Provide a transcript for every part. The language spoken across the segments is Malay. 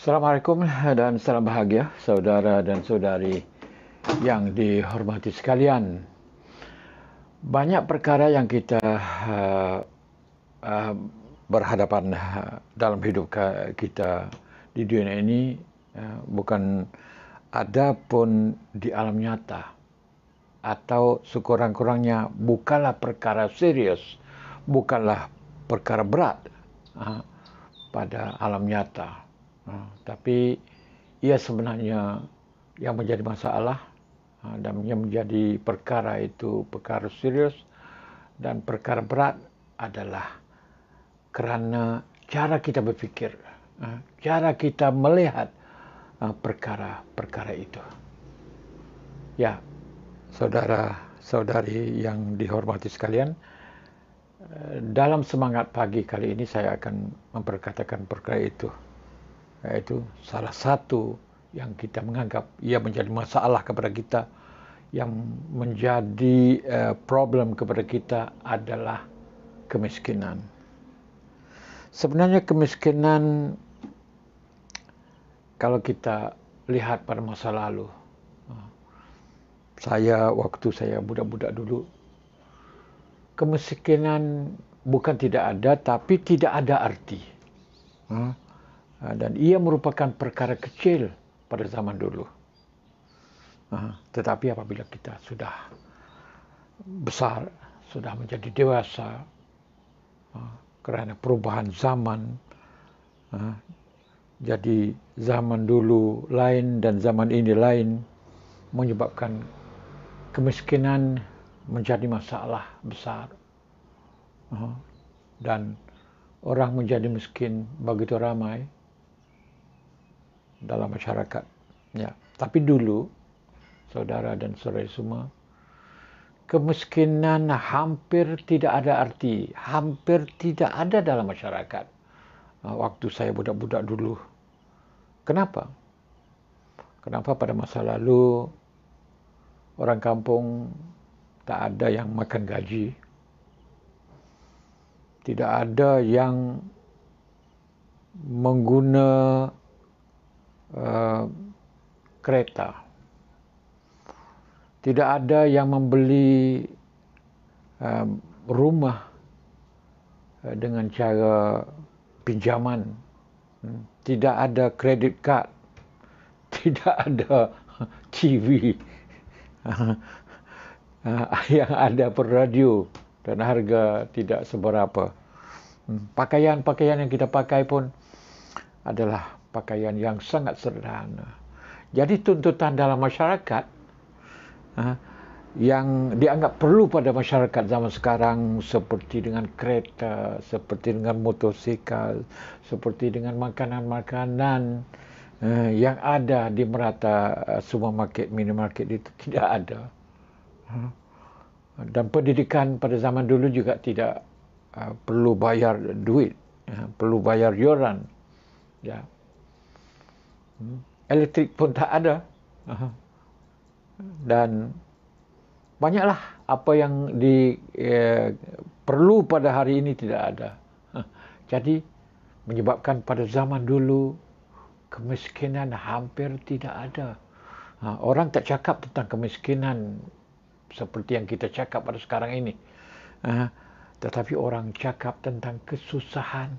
Assalamualaikum dan salam bahagia saudara dan saudari yang dihormati sekalian. Banyak perkara yang kita berhadapan dalam hidup kita di dunia ini, bukan ada pun di alam nyata, atau sekurang-kurangnya bukanlah perkara serius, bukanlah perkara berat pada alam nyata. Tapi ia sebenarnya yang menjadi masalah dan yang menjadi perkara itu perkara serius dan perkara berat adalah kerana cara kita berfikir, cara kita melihat perkara-perkara itu. Ya, saudara-saudari yang dihormati sekalian, dalam semangat pagi kali ini saya akan memperkatakan perkara itu, yaitu salah satu yang kita menganggap ia menjadi masalah kepada kita, yang menjadi problem kepada kita adalah kemiskinan. Sebenarnya kemiskinan, kalau kita lihat pada masa lalu, waktu saya budak-budak dulu, kemiskinan bukan tidak ada, tapi tidak ada arti. Dan ia merupakan perkara kecil pada zaman dulu. Tetapi apabila kita sudah besar, sudah menjadi dewasa, kerana perubahan zaman, jadi zaman dulu lain dan zaman ini lain, menyebabkan kemiskinan menjadi masalah besar. Dan orang menjadi miskin begitu ramai dalam masyarakat. Ya, tapi dulu, saudara dan saudari semua, kemiskinan hampir tidak ada arti, hampir tidak ada dalam masyarakat waktu saya budak-budak dulu. Kenapa? Kenapa pada masa lalu orang kampung tak ada yang makan gaji, tidak ada yang mengguna kereta, tidak ada yang membeli rumah dengan cara pinjaman, tidak ada kredit kad, tidak ada TV, yang ada per radio dan harga tidak seberapa. Pakaian-pakaian yang kita pakai pun adalah pakaian yang sangat sederhana. Jadi tuntutan dalam masyarakat yang dianggap perlu pada masyarakat zaman sekarang, seperti dengan kereta, seperti dengan motosikal, seperti dengan makanan-makanan yang ada di merata supermarket, minimarket, itu tidak ada. Dan pendidikan pada zaman dulu juga tidak perlu bayar duit, perlu bayar yuran. Ya. Elektrik pun tak ada. Dan banyaklah apa yang perlu pada hari ini tidak ada. Jadi menyebabkan pada zaman dulu kemiskinan hampir tidak ada. Orang tak cakap tentang kemiskinan seperti yang kita cakap pada sekarang ini. Tetapi orang cakap tentang kesusahan.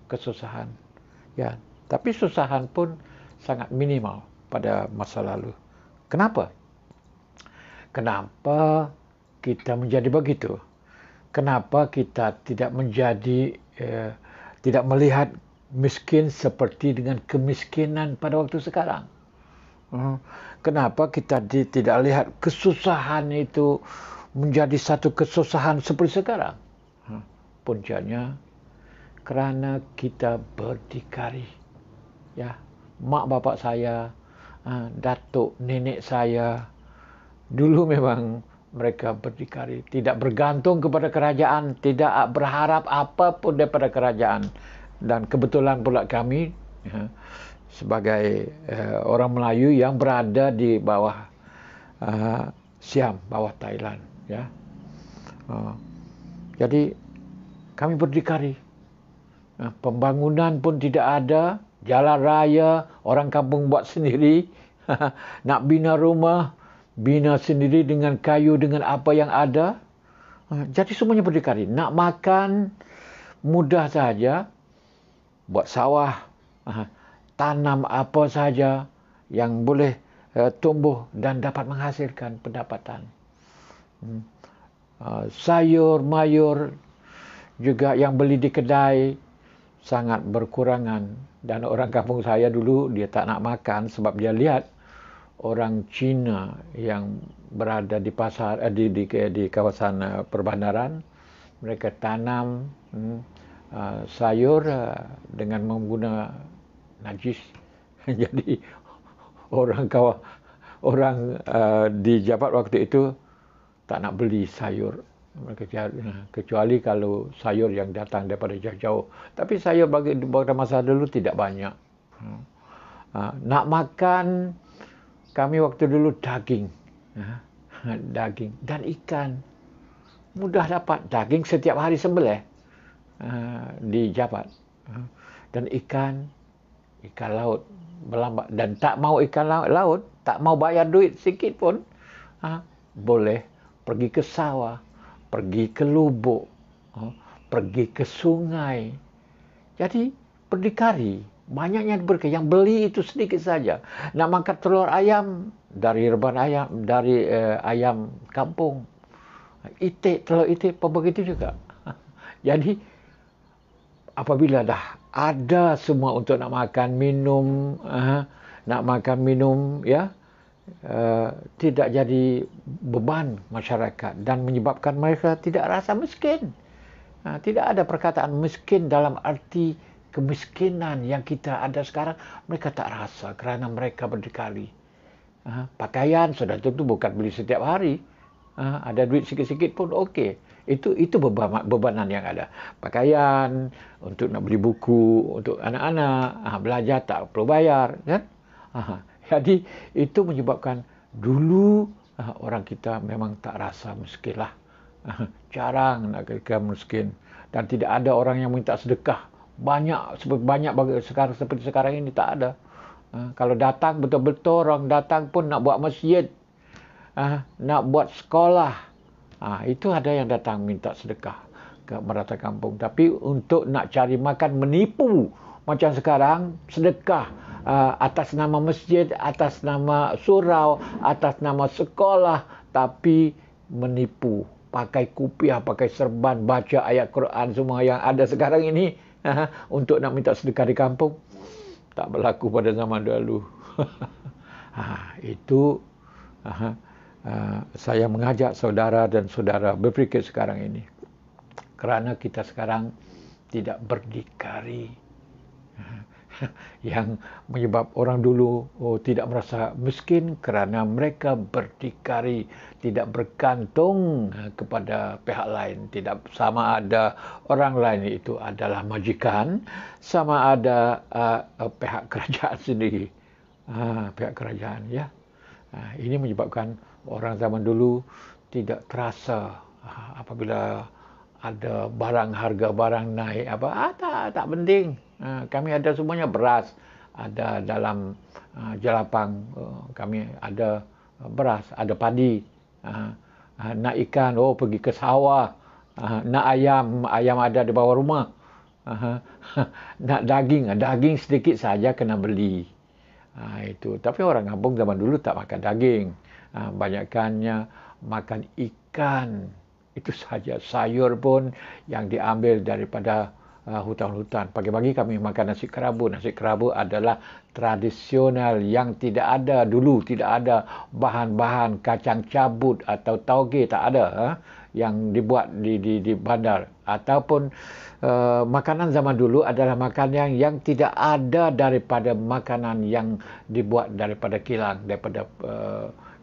Kesusahan. Ya, tapi susahan pun sangat minimal pada masa lalu. Kenapa? Kenapa kita menjadi begitu? Kenapa kita tidak tidak melihat miskin seperti dengan kemiskinan pada waktu sekarang? Kenapa kita tidak lihat kesusahan itu menjadi satu kesusahan seperti sekarang? Puncanya kerana kita berdikari. Ya, mak bapak saya, datuk nenek saya, dulu memang mereka berdikari, tidak bergantung kepada kerajaan, tidak berharap apapun daripada kerajaan. Dan kebetulan pula kami sebagai orang Melayu yang berada di bawah Siam, bawah Thailand, ya. Jadi kami berdikari. Pembangunan pun tidak ada, Jalan raya, orang kampung buat sendiri. Nak bina rumah, bina sendiri dengan kayu, dengan apa yang ada. Jadi semuanya berdikari. Nak makan, mudah saja. Buat sawah, tanam apa saja yang boleh tumbuh dan dapat menghasilkan pendapatan. Sayur, mayur juga yang beli di kedai sangat berkurangan. Dan orang kampung saya dulu dia tak nak makan sebab dia lihat orang Cina yang berada di pasar di kawasan perbandaran, mereka tanam sayur dengan menggunakan najis. Jadi orang di Jabat waktu itu tak nak beli sayur. Kecuali kalau sayur yang datang daripada jauh-jauh. Tapi sayur pada masa dulu tidak banyak. Nak makan, kami waktu dulu daging. Daging dan ikan. Mudah dapat daging setiap hari sembelih di Jabat. Dan ikan laut berlambat. Dan tak mau ikan laut, tak mau bayar duit sikit pun, boleh pergi ke sawah, pergi ke lubuk, pergi ke sungai. Jadi berdikari, banyaknya berdikari. Yang beli itu sedikit saja. Nak makan telur ayam dari reban ayam, dari ayam kampung. Itik, telur itik pun begitu juga. Jadi apabila dah ada semua untuk nak makan, minum, nak makan, minum, ya, tidak jadi beban masyarakat dan menyebabkan mereka tidak rasa miskin. Tidak ada perkataan miskin dalam arti kemiskinan yang kita ada sekarang. Mereka tak rasa kerana mereka berdikari. Pakaian sudah tentu bukan beli setiap hari. Ada duit sikit-sikit pun okey. Itu bebanan yang ada. Pakaian, untuk nak beli buku, untuk anak-anak, belajar tak perlu bayar. Kan? Jadi itu menyebabkan dulu orang kita memang tak rasa miskin lah. Jarang nak kata miskin. Dan tidak ada orang yang minta sedekah. Banyak seperti sekarang ini tak ada. Kalau datang betul-betul orang datang pun nak buat masjid, nak buat sekolah, itu ada yang datang minta sedekah ke merata kampung. Tapi untuk nak cari makan menipu macam sekarang, sedekah atas nama masjid, atas nama surau, atas nama sekolah, tapi menipu. Pakai kupiah, pakai serban, baca ayat Quran semua yang ada sekarang ini untuk nak minta sedekah di kampung. Tak berlaku pada zaman dahulu. Itu saya mengajak saudara dan saudara berfikir sekarang ini. Kerana kita sekarang tidak berdikari. Yang menyebab orang dulu tidak merasa miskin kerana mereka berdikari, tidak bergantung kepada pihak lain. Tidak sama ada orang lain itu adalah majikan, sama ada pihak kerajaan sendiri. Pihak kerajaan, ya. Ini menyebabkan orang zaman dulu tidak terasa apabila ada barang, harga barang naik apa, tak penting. Kami ada semuanya, beras ada dalam jelapang, kami ada beras, ada padi. Nak ikan, pergi ke sawah. Nak ayam ada di bawah rumah. Nak daging sedikit saja kena beli. Itu. Tapi orang kampung zaman dulu tak makan daging. Banyakkannya makan ikan. Itu saja. Sayur pun yang diambil daripada hutan-hutan. Pagi-pagi kami makan nasi kerabu. Nasi kerabu adalah tradisional yang tidak ada dulu. Tidak ada bahan-bahan kacang cabut atau tauge. Tak ada. Yang dibuat di bandar. Ataupun makanan zaman dulu adalah makanan yang tidak ada daripada makanan yang dibuat daripada kilang. Daripada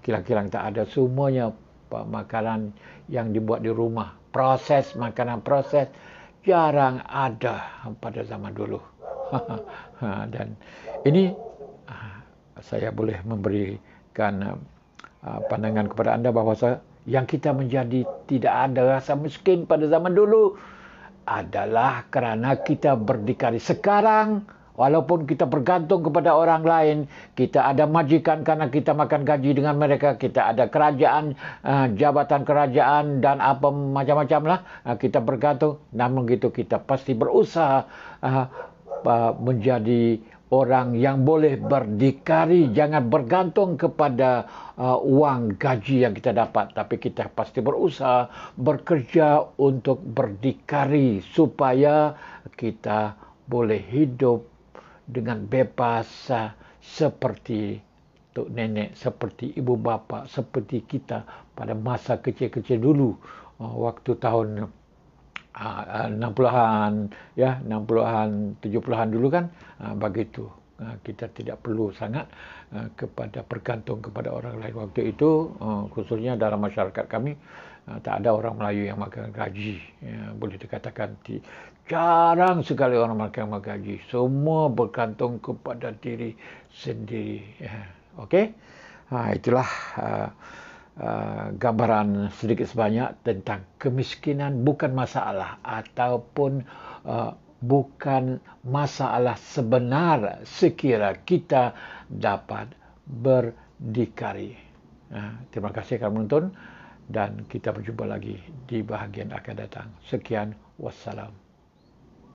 kilang-kilang tak ada. Semuanya makanan yang dibuat di rumah. Proses, makanan proses jarang ada pada zaman dulu. Dan ini saya boleh memberikan pandangan kepada anda bahawa yang kita menjadi tidak ada rasa miskin pada zaman dulu adalah kerana kita berdikari. Sekarang Walaupun kita bergantung kepada orang lain, kita ada majikan karena kita makan gaji dengan mereka, kita ada kerajaan, jabatan kerajaan dan apa macam-macam lah, kita bergantung. Namun gitu kita pasti berusaha menjadi orang yang boleh berdikari, jangan bergantung kepada uang gaji yang kita dapat, tapi kita pasti berusaha bekerja untuk berdikari supaya kita boleh hidup dengan bebas seperti tok nenek, seperti ibu bapa, seperti kita pada masa kecil-kecil dulu, waktu tahun 60-an, ya 60-an, 70-an dulu kan, begitu. Kita tidak perlu sangat kepada bergantung kepada orang lain waktu itu, khususnya dalam masyarakat kami. Tak ada orang Melayu yang makan gaji, ya, boleh dikatakan jarang sekali orang makan gaji. Semua bergantung kepada diri sendiri. Ya. Okey, itulah gambaran sedikit sebanyak tentang kemiskinan bukan masalah ataupun bukan masalah sebenar sekira kita dapat berdikari. Terima kasih kerana menonton dan kita berjumpa lagi di bahagian akan datang. Sekian, wassalam.